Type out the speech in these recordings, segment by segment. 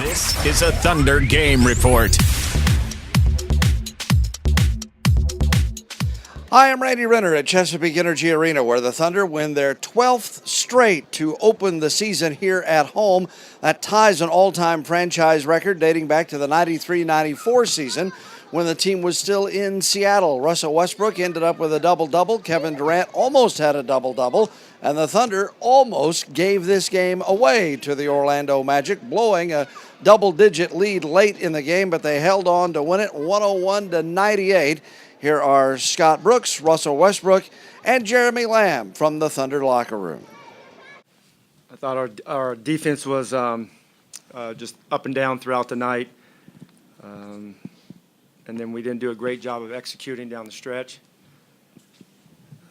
This is a Thunder Game Report. Hi, I'm Randy Renner at Chesapeake Energy Arena, where the Thunder win their 12th straight to open the season here at home. That ties an all-time franchise record dating back to the 93-94 season when the team was still in Seattle. Russell Westbrook ended up with a double-double. Kevin Durant almost had a double-double. And the Thunder almost gave this game away to the Orlando Magic, blowing a double-digit lead late in the game, but they held on to win it 101-98. Here are Scott Brooks, Russell Westbrook, and Jeremy Lamb from the Thunder locker room. I thought our defense was just up and down throughout the night. And then we didn't do a great job of executing down the stretch.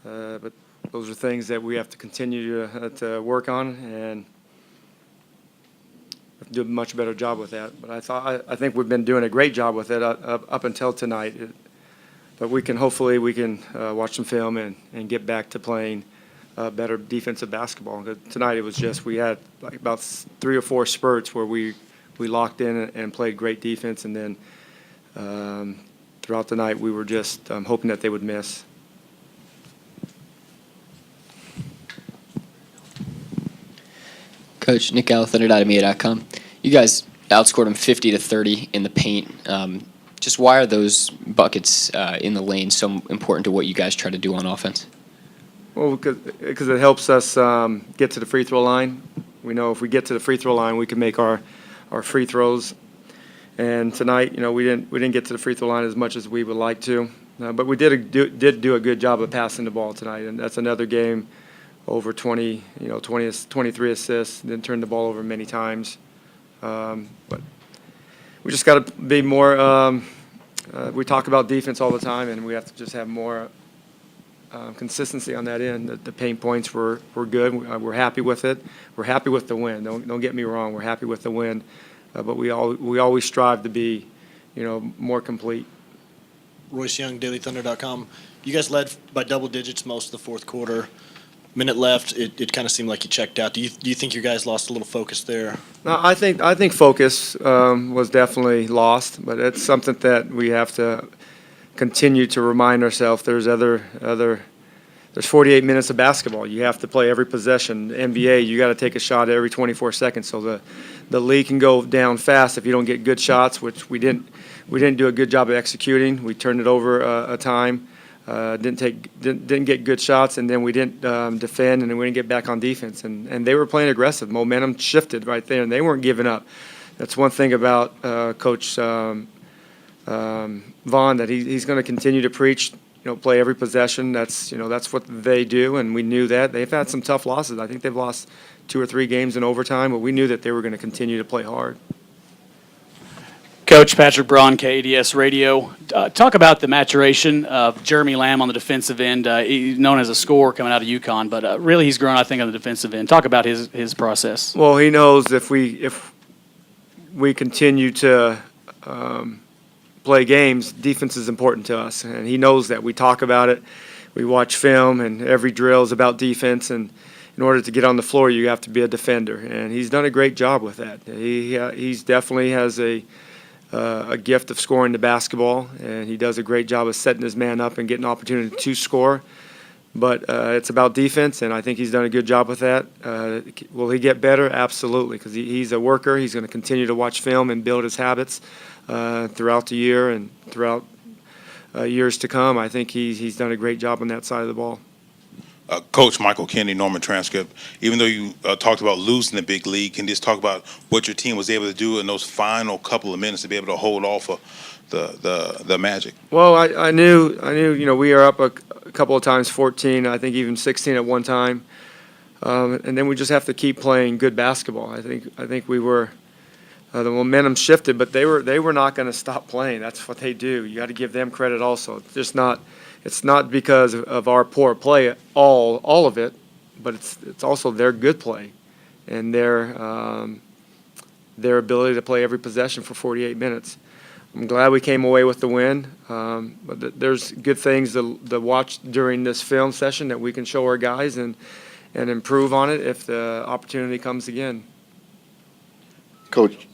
But those are things that we have to continue to work on and do a much better job with that. But I think we've been doing a great job with it up until tonight. But we can watch some film and get back to playing better defensive basketball. Tonight it was just we had like about 3 or 4 spurts where we locked in and played great defense, and then throughout the night we were just hoping that they would miss. Coach Nick Gallo, Thunder.media.com. You guys outscored them 50-30 in the paint. Just why are those buckets in the lane so important to what you guys try to do on offense? Well, because it helps us get to the free throw line. We know if we get to the free throw line, we can make our free throws. And tonight, we didn't get to the free throw line as much as we would like to, but we did do a good job of passing the ball tonight, and that's another game over 23 assists. Didn't turn the ball over many times, but we just got to be more. We talk about defense all the time, and we have to just have more consistency on that end. The paint points were good. We're happy with it. We're happy with the win. Don't get me wrong. We're happy with the win, but we always strive to be, more complete. Royce Young, DailyThunder.com. You guys led by double digits most of the fourth quarter. Minute left, it kind of seemed like you checked out. Do you think you guys lost a little focus there? No, I think focus was definitely lost, but it's something that we have to continue to remind ourselves. There's 48 minutes of basketball. You have to play every possession. The NBA, you got to take a shot every 24 seconds. So the league can go down fast if you don't get good shots, which we didn't do a good job of executing. We turned it over a time. Didn't get good shots, and then we didn't defend, and then we didn't get back on defense. And they were playing aggressive. Momentum shifted right there, and they weren't giving up. That's one thing about Coach Vaughn, that he's going to continue to preach. Play every possession. That's what they do, and we knew that. They've had some tough losses. I think they've lost 2 or 3 games in overtime, but we knew that they were going to continue to play hard. Coach Patrick Braun, KADS Radio. Talk about the maturation of Jeremy Lamb on the defensive end. He's known as a scorer coming out of UConn, but really he's grown, I think, on the defensive end. Talk about his process. Well, he knows if we continue to play games, defense is important to us, and he knows that. We talk about it. We watch film, and every drill is about defense, and in order to get on the floor, you have to be a defender, and he's done a great job with that. He's definitely has a gift of scoring the basketball, and he does a great job of setting his man up and getting an opportunity to score. But it's about defense, and I think he's done a good job with that. Will he get better? Absolutely, because he's a worker. He's going to continue to watch film and build his habits throughout the year and throughout years to come. I think he's done a great job on that side of the ball. Coach Michael Kennedy, Norman Transcript. Even though you talked about losing the big league, can you just talk about what your team was able to do in those final couple of minutes to be able to hold off the Magic? Well, I knew we are up a couple of times, 14, I think even 16 at one time, and then we just have to keep playing good basketball. I think we were the momentum shifted, but they were not going to stop playing. That's what they do. You got to give them credit also. It's not because of our poor play, all of it, but it's also their good play and their ability to play every possession for 48 minutes. I'm glad we came away with the win, but there's good things to watch during this film session that we can show our guys and improve on it if the opportunity comes again. Coach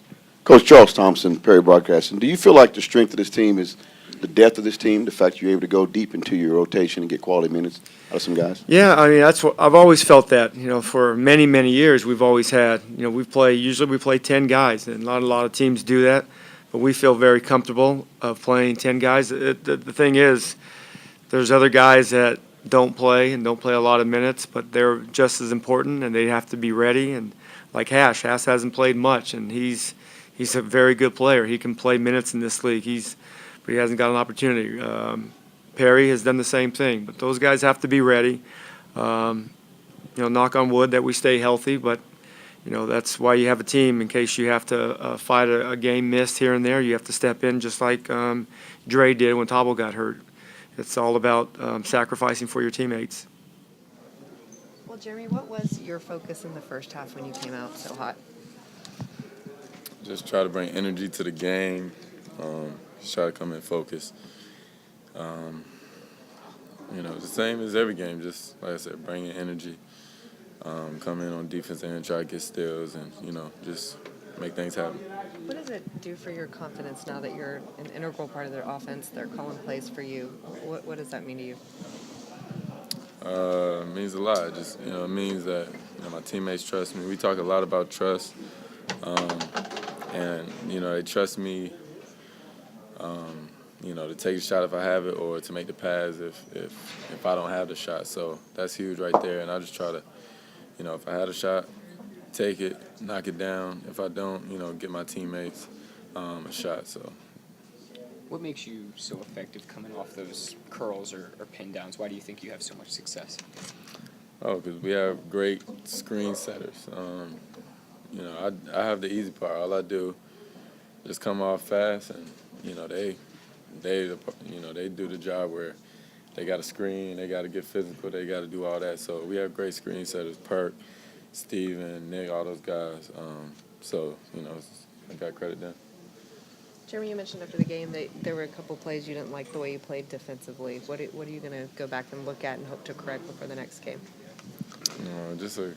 Coach Charles Thompson, Perry Broadcasting. Do you feel like the strength of this team is the depth of this team, the fact you're able to go deep into your rotation and get quality minutes out of some guys? Yeah, I mean, that's what I've always felt that, for many, many years we've always had, we play 10 guys, and not a lot of teams do that, but we feel very comfortable of playing 10 guys. The thing is, there's other guys that don't play a lot of minutes, but they're just as important, and they have to be ready. And like Hash hasn't played much, and he's a very good player. He can play minutes in this league. But he hasn't got an opportunity. Perry has done the same thing, but those guys have to be ready. Knock on wood that we stay healthy, but that's why you have a team. In case you have to fight a game missed here and there, you have to step in just like Dre did when Tabo got hurt. It's all about sacrificing for your teammates. Well, Jeremy, what was your focus in the first half when you came out so hot? Just try to bring energy to the game. Just try to come in focused. The same as every game. Just like I said, bringing energy. Come in on defense and try to get steals and just make things happen. What does it do for your confidence now that you're an integral part of their offense? They're calling plays for you. What does that mean to you? It means a lot. Just it means that my teammates trust me. We talk a lot about trust, and they trust me. To take a shot if I have it, or to make the pass if I don't have the shot. So that's huge right there. And I just try to, if I had a shot, take it, knock it down. If I don't, get my teammates a shot. So. What makes you so effective coming off those curls or pin downs? Why do you think you have so much success? Oh, because we have great screen setters. I have the easy part. All I do just come off fast, and they do the job where they got to screen, they got to get physical, they got to do all that. So we have great screen setters, Perk, Steven, Nick, all those guys. I got credit there. Jeremy, you mentioned after the game that there were a couple plays you didn't like the way you played defensively. What are you going to go back and look at and hope to correct before the next game? Just a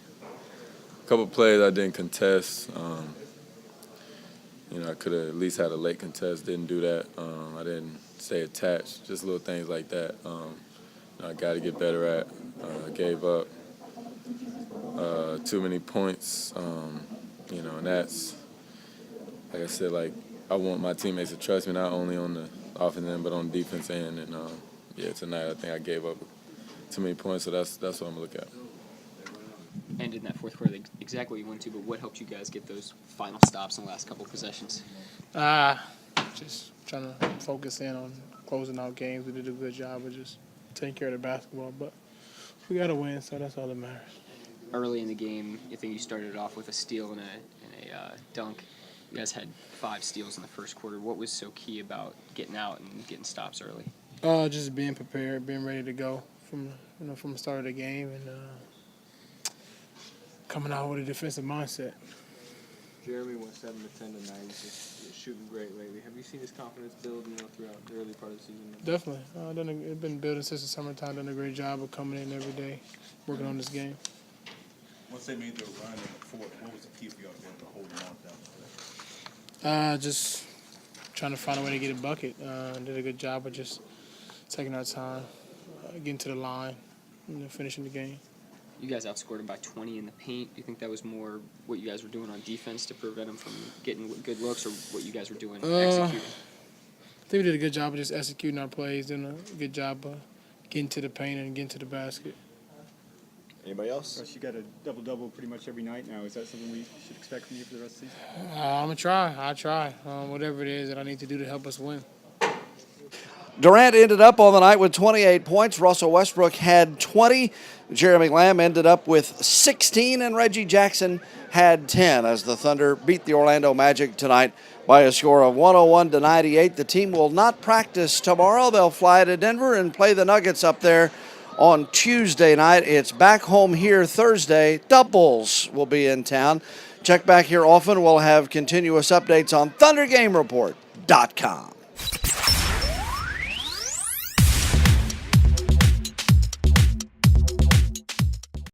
couple plays I didn't contest. I could have at least had a late contest. Didn't do that. I didn't stay attached. Just little things like that. I got to get better at. I gave up too many points. And that's, like I said, I want my teammates to trust me, not only on the offense end, but on the defense end. And, tonight I think I gave up too many points, so that's what I'm going to look at. And in that fourth quarter, exactly what you went to, but what helped you guys get those final stops in the last couple of possessions? Just trying to focus in on closing out games. We did a good job of just taking care of the basketball, but we got to win, so that's all that matters. Early in the game, I think you started off with a steal and a dunk. You guys had 5 steals in the first quarter. What was so key about getting out and getting stops early? Just being prepared, being ready to go from the start of the game, and coming out with a defensive mindset. Jeremy went 7 to 10 tonight. He's just shooting great lately. Have you seen his confidence build, throughout the early part of the season? Definitely. It's been building since the summertime. Done a great job of coming in every day, working on this game. Once they made their run in the fourth, what was the key for y'all to hold them off down? Just trying to find a way to get a bucket. Did a good job of just taking our time, getting to the line, and finishing the game. You guys outscored them by 20 in the paint. Do you think that was more what you guys were doing on defense to prevent them from getting good looks, or what you guys were doing executing? I think we did a good job of just executing our plays, doing a good job of getting to the paint and getting to the basket. Anybody else? Russ, you got a double-double pretty much every night now. Is that something we should expect from you for the rest of the season? I'm going to try. I'll try. Whatever it is that I need to do to help us win. Durant ended up on the night with 28 points. Russell Westbrook had 20. Jeremy Lamb ended up with 16, and Reggie Jackson had 10 as the Thunder beat the Orlando Magic tonight by a score of 101-98. The team will not practice tomorrow. They'll fly to Denver and play the Nuggets up there on Tuesday night. It's back home here Thursday. Doubles will be in town. Check back here often. We'll have continuous updates on ThunderGameReport.com.